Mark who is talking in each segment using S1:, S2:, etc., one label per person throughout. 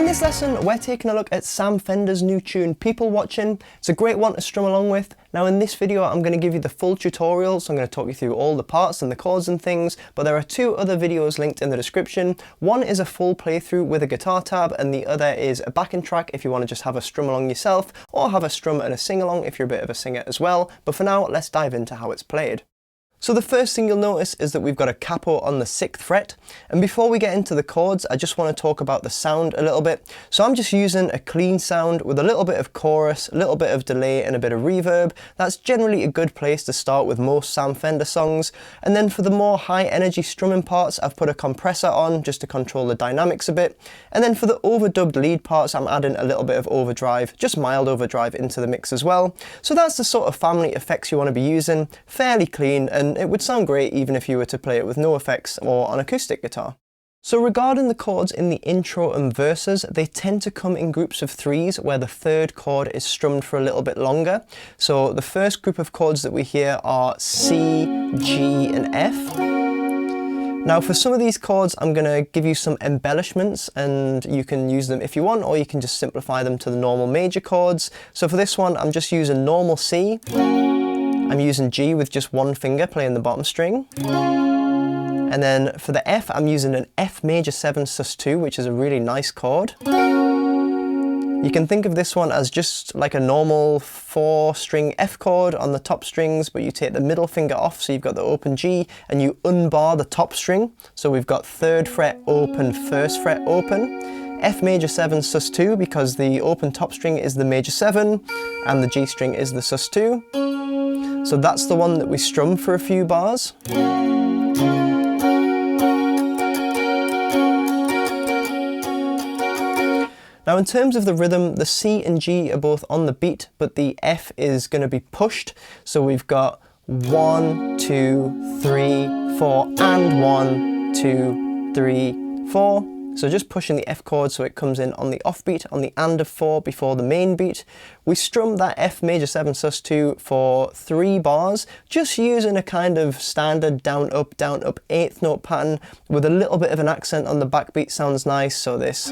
S1: this lesson, we're taking a look at Sam Fender's new tune, People Watching. It's a great one to strum along with. Now in this video, I'm going to give you the full tutorial, so I'm going to talk you through all the parts and the chords and things, but there are two other videos linked in the description. One is a full playthrough with a guitar tab, and the other is a backing track if you want to just have a strum along yourself, or have a strum and a sing along if you're a bit of a singer as well. But for now, let's dive into how it's played. So the first thing you'll notice is that we've got a capo on the 6th fret, and before we get into the chords, I just want to talk about the sound a little bit. So I'm just using a clean sound with a little bit of chorus, a little bit of delay and a bit of reverb. That's generally a good place to start with most Sam Fender songs. And then for the more high energy strumming parts, I've put a compressor on just to control the dynamics a bit. And then for the overdubbed lead parts, I'm adding a little bit of overdrive, just mild overdrive into the mix as well. So that's the sort of family effects you want to be using, fairly clean, and it would sound great even if you were to play it with no effects or on acoustic guitar. So regarding the chords in the intro and verses, they tend to come in groups of threes where the third chord is strummed for a little bit longer. So the first group of chords that we hear are C, G and F. Now for some of these chords, I'm going to give you some embellishments, and you can use them if you want, or you can just simplify them to the normal major chords. So for this one, I'm just using normal C. I'm using G with just one finger playing the bottom string. And then for the F, I'm using an F major 7 sus2, which is a really nice chord. You can think of this one as just like a normal 4-string F chord on the top strings, but you take the middle finger off, so you've got the open G, and you unbar the top string. So we've got 3rd fret open, 1st fret open. F major 7 sus2 because the open top string is the major 7 and the G string is the sus2. So that's the one that we strum for a few bars. Now in terms of the rhythm, the C and G are both on the beat, but the F is going to be pushed. So we've got 1, 2, 3, 4, and 1, 2, 3, 4. So just pushing the F chord so it comes in on the offbeat, on the and of 4 before the main beat. We strum that F major 7 sus2 for 3 bars, just using a kind of standard down up 8th note pattern with a little bit of an accent on the backbeat. Sounds nice, so this.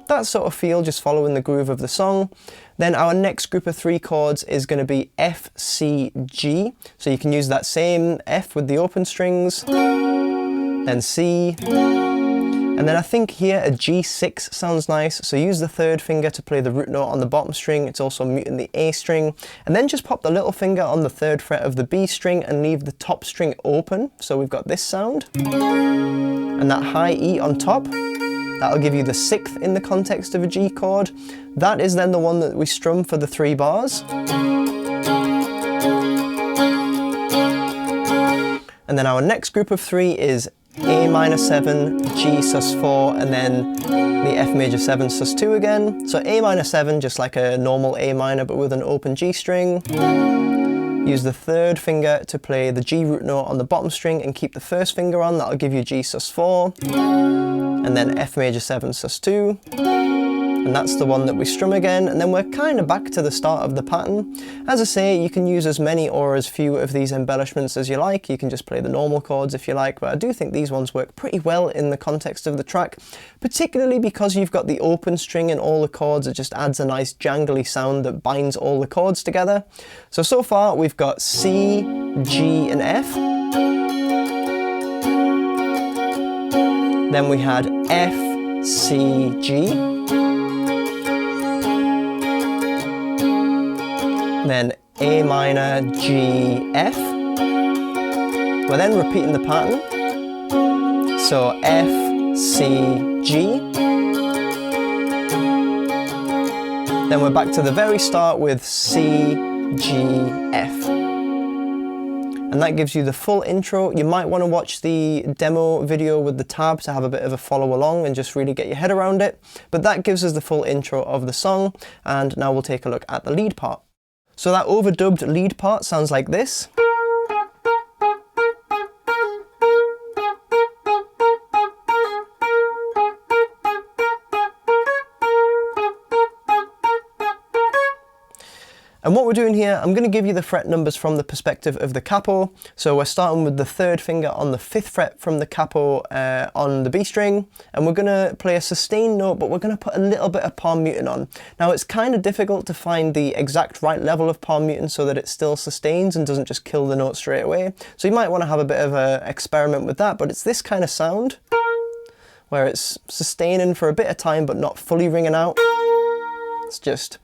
S1: That sort of feel, just following the groove of the song. Then our next group of 3 chords is going to be F, C, G. So you can use that same F with the open strings, then C, and then I think here a G6 sounds nice. So use the 3rd finger to play the root note on the bottom string. It's also muting the A string. And then just pop the little finger on the 3rd fret of the B string and leave the top string open. So we've got this sound. And that high E on top. That'll give you the 6th in the context of a G chord. That is then the one that we strum for the 3 bars. And then our next group of 3 is A minor 7, G sus4, and then the F major 7 sus2 again. So A minor 7, just like a normal A minor but with an open G string. Use the 3rd finger to play the G root note on the bottom string and keep the 1st finger on. That'll give you G sus4. And then F major 7 sus2, and that's the one that we strum again, and then we're kind of back to the start of the pattern. As I say, you can use as many or as few of these embellishments as you like. You can just play the normal chords if you like, but I do think these ones work pretty well in the context of the track, particularly because you've got the open string in all the chords. It just adds a nice jangly sound that binds all the chords together. So far we've got C, G and F. Then we had F, C, G. Then A minor, G, F. We're then repeating the pattern. So F, C, G. Then we're back to the very start with C, G, F. And that gives you the full intro. You might want to watch the demo video with the tab to have a bit of a follow along and just really get your head around it. But that gives us the full intro of the song. And now we'll take a look at the lead part. So that overdubbed lead part sounds like this. And what we're doing here, I'm going to give you the fret numbers from the perspective of the capo. So we're starting with the 3rd finger on the 5th fret from the capo on the B string, and we're going to play a sustained note, but we're going to put a little bit of palm muting on. Now it's kind of difficult to find the exact right level of palm muting so that it still sustains and doesn't just kill the note straight away. So you might want to have a bit of an experiment with that, but it's this kind of sound where it's sustaining for a bit of time but not fully ringing out. It's just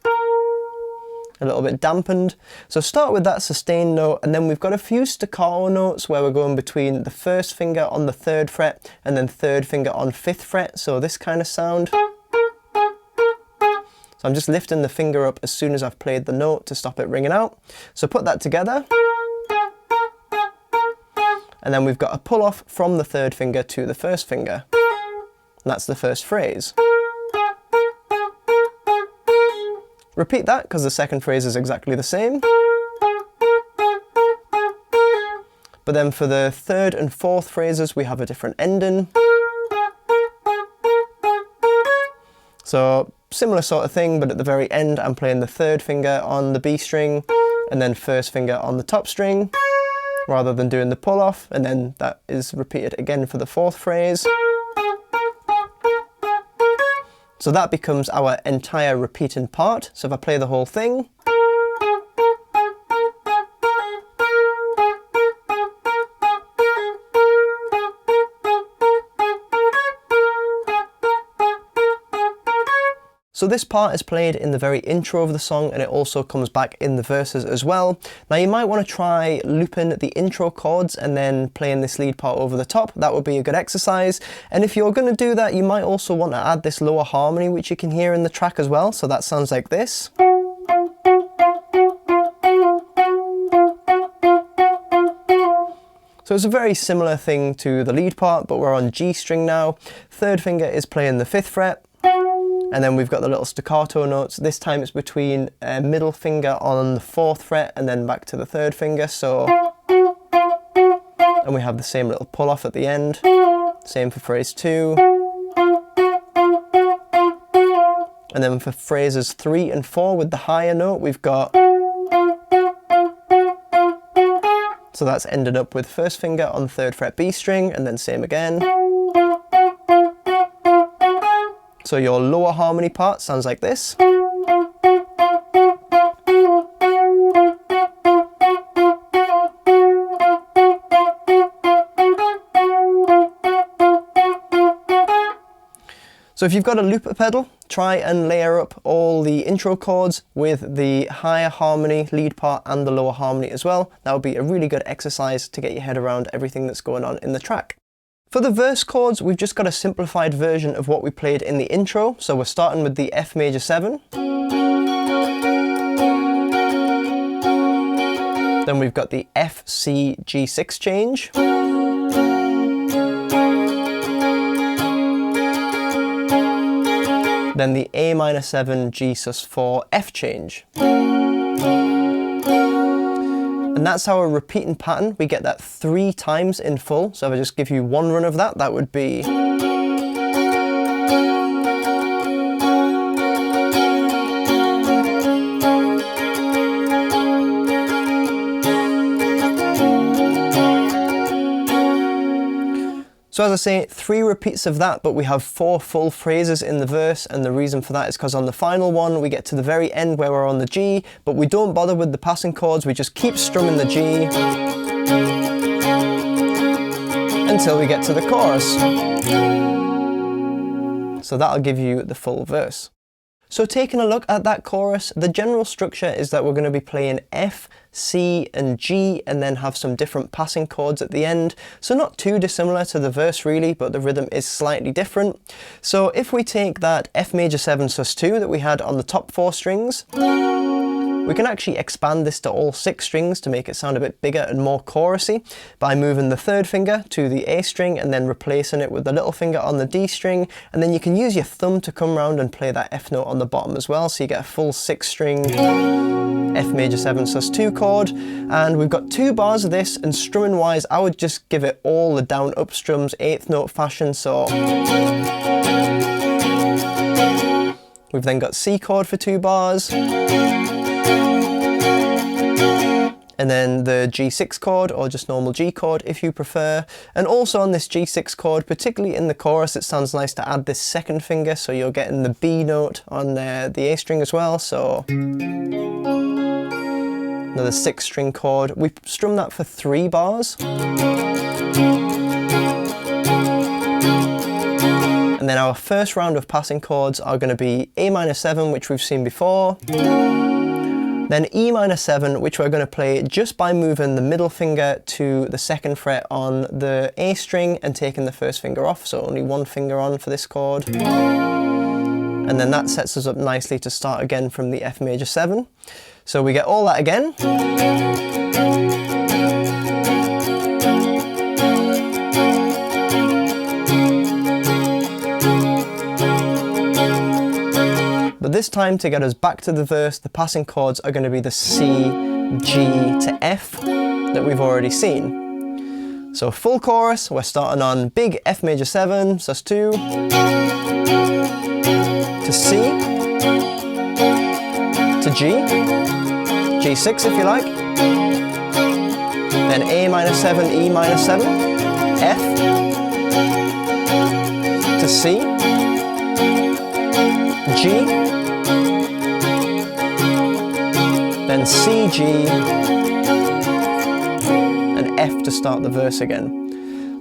S1: a little bit dampened. So start with that sustained note, and then we've got a few staccato notes where we're going between the 1st finger on the 3rd fret and then 3rd finger on 5th fret, so this kind of sound. So I'm just lifting the finger up as soon as I've played the note to stop it ringing out. So put that together. And then we've got a pull off from the 3rd finger to the 1st finger. And that's the first phrase. Repeat that because the 2nd phrase is exactly the same. But then for the 3rd and 4th phrases, we have a different ending. So similar sort of thing, but at the very end, I'm playing the 3rd finger on the B string and then 1st finger on the top string, rather than doing the pull off. And then that is repeated again for the 4th phrase. So that becomes our entire repeating part. So if I play the whole thing. So this part is played in the very intro of the song, and it also comes back in the verses as well. Now you might want to try looping the intro chords and then playing this lead part over the top. That would be a good exercise. And if you're going to do that, you might also want to add this lower harmony, which you can hear in the track as well. So that sounds like this. So it's a very similar thing to the lead part, but we're on G string now. 3rd finger is playing the 5th fret. And then we've got the little staccato notes. This time it's between middle finger on the 4th fret and then back to the 3rd finger. So, and we have the same little pull off at the end. Same for phrase 2. And then for phrases 3 and 4 with the higher note, we've got. So that's ended up with 1st finger on the 3rd fret B string and then same again. So your lower harmony part sounds like this. So if you've got a looper pedal, try and layer up all the intro chords with the higher harmony lead part and the lower harmony as well. That would be a really good exercise to get your head around everything that's going on in the track. For the verse chords, we've just got a simplified version of what we played in the intro. So we're starting with the F major 7. Then we've got the F, C, G6 change. Then the A minor 7, G sus4, F change. And that's our repeating pattern. We get that 3 times in full. So if I just give you one run of that, that would be. So as I say, 3 repeats of that, but we have 4 full phrases in the verse, and the reason for that is because on the final one we get to the very end where we're on the G, but we don't bother with the passing chords, we just keep strumming the G until we get to the chorus. So that'll give you the full verse. So taking a look at that chorus, the general structure is that we're going to be playing F, C and G and then have some different passing chords at the end. So not too dissimilar to the verse really, but the rhythm is slightly different. So if we take that F major 7 sus2 that we had on the top 4 strings, we can actually expand this to all 6 strings to make it sound a bit bigger and more chorusy by moving the 3rd finger to the A string and then replacing it with the little finger on the D string, and then you can use your thumb to come round and play that F note on the bottom as well, so you get a full 6 string F major 7 sus2 chord. And we've got 2 bars of this, and strumming wise I would just give it all the down up strums 8th note fashion. So we've then got C chord for 2 bars. and then the G6 chord, or just normal G chord if you prefer. And also on this G6 chord, particularly in the chorus, it sounds nice to add this second finger, so you're getting the B note on the A string as well. So another 6-string chord. We strum that for 3 bars. And then our first round of passing chords are going to be A minor 7, which we've seen before. Then E minor 7, which we're going to play just by moving the middle finger to the 2nd fret on the A string and taking the 1st finger off, so only 1 finger on for this chord. And then that sets us up nicely to start again from the F major 7. So we get all that again. But this time, to get us back to the verse, the passing chords are going to be the C, G to F that we've already seen. So full chorus, we're starting on big F major 7, so that's 2, to C, to G, G6 if you like, then A minor 7, E minor 7, F, to C, G, then C, G, and F to start the verse again.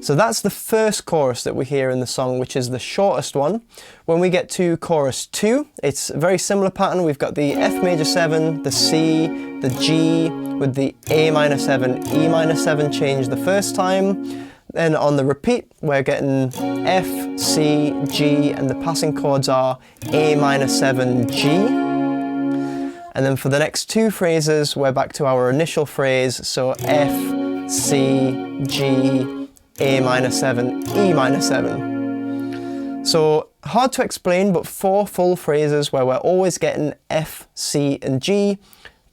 S1: So that's the first chorus that we hear in the song, which is the shortest one. When we get to chorus 2, it's a very similar pattern. We've got the F major 7, the C, the G, with the A minor 7, E minor 7 change the first time. Then on the repeat, we're getting F, C, G, and the passing chords are A minor 7, G. And then for the next 2 phrases, we're back to our initial phrase, so F, C, G, A minor 7, E minor 7. So hard to explain, but 4 full phrases where we're always getting F, C, and G.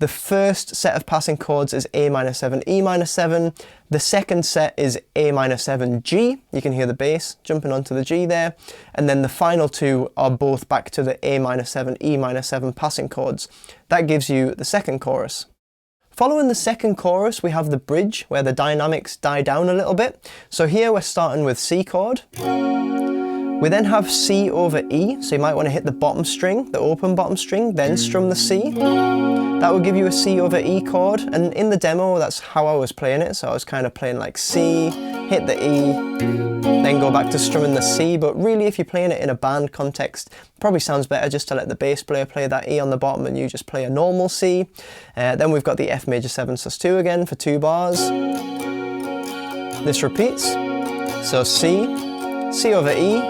S1: The first set of passing chords is A minor 7, E minor 7. The second set is A minor 7, G. You can hear the bass jumping onto the G there. And then the final 2 are both back to the A minor 7, E minor 7 passing chords. That gives you the second chorus. Following the second chorus, we have the bridge where the dynamics die down a little bit. So here we're starting with C chord. We then have C over E, so you might want to hit the bottom string, the open bottom string, then strum the C. That will give you a C over E chord, and in the demo that's how I was playing it, so I was kind of playing like C, hit the E, then go back to strumming the C, but really if you're playing it in a band context, it probably sounds better just to let the bass player play that E on the bottom and you just play a normal C. Then we've got the F major 7 sus2 again for 2 bars. This repeats, so C, C over E,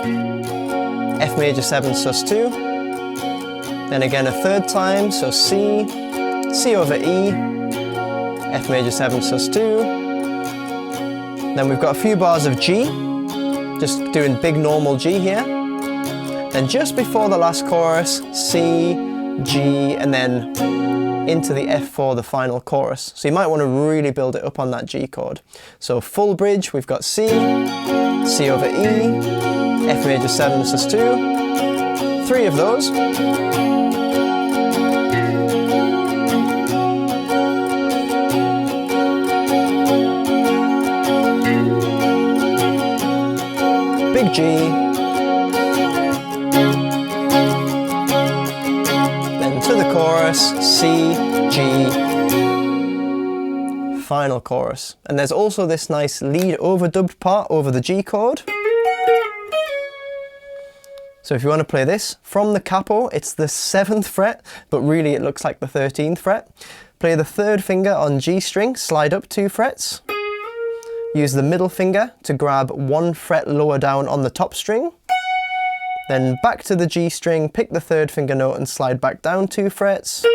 S1: F major 7 sus2, then again a third time, so C, C over E, F major 7 sus2, then we've got a few bars of G, just doing big normal G here, then just before the last chorus, C, G, and then into the F4, the final chorus. So you might want to really build it up on that G chord. So full bridge, we've got C, C over E, F major 7 sus2, 3 of those. Big G, then to the chorus, C, G, final chorus. And there's also this nice lead overdubbed part over the G chord. So if you want to play this from the capo, it's the 7th fret, but really it looks like the 13th fret. Play the 3rd finger on G string, slide up 2 frets. Use the middle finger to grab 1 fret lower down on the top string. Then back to the G string, pick the 3rd finger note and slide back down 2 frets.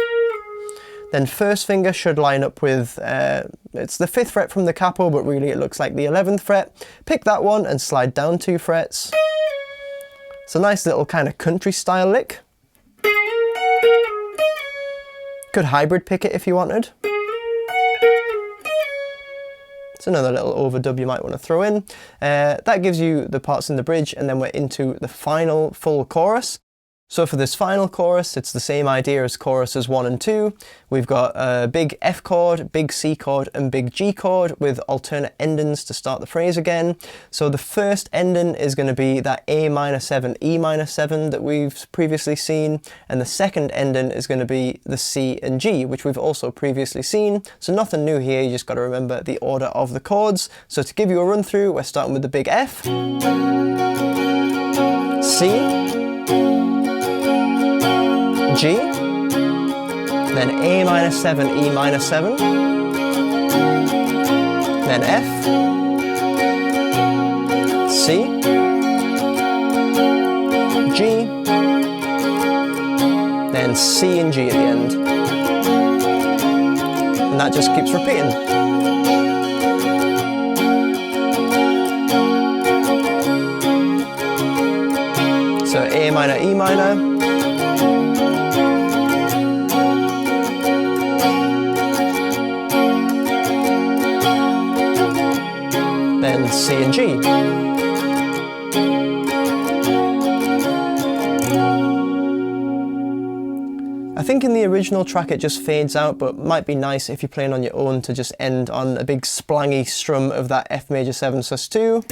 S1: Then 1st finger should line up with, it's the 5th fret from the capo, but really it looks like the 11th fret. Pick that one and slide down 2 frets. It's a nice little kind of country style lick. Could hybrid pick it if you wanted. It's another little overdub you might want to throw in. That gives you the parts in the bridge, and then we're into the final full chorus. So for this final chorus, it's the same idea as choruses 1 and 2. We've got a big F chord, big C chord, and big G chord with alternate endings to start the phrase again. So the first ending is going to be that A minor 7, E minor 7 that we've previously seen, and the second ending is going to be the C and G, which we've also previously seen. So nothing new here, you just got to remember the order of the chords. So to give you a run through, we're starting with the big F, C, G, then A minor 7, E minor 7, then F, C, G, then C and G at the end. And that just keeps repeating. So A minor, E minor, then C and G. I think in the original track it just fades out, but might be nice if you're playing on your own to just end on a big splangy strum of that F major 7 sus2.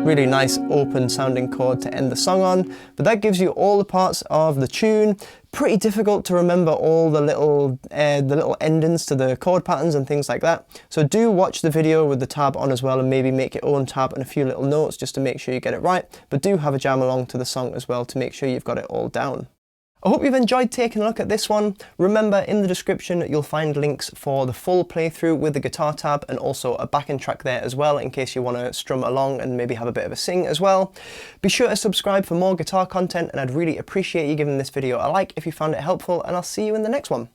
S1: Really nice open sounding chord to end the song on, but that gives you all the parts of the tune. Pretty difficult to remember all the little endings to the chord patterns and things like that. So do watch the video with the tab on as well, and maybe make your own tab and a few little notes just to make sure you get it right. But do have a jam along to the song as well to make sure you've got it all down. I hope you've enjoyed taking a look at this one. Remember, in the description you'll find links for the full playthrough with the guitar tab, and also a backing track there as well in case you want to strum along and maybe have a bit of a sing as well. Be sure to subscribe for more guitar content, and I'd really appreciate you giving this video a like if you found it helpful, and I'll see you in the next one.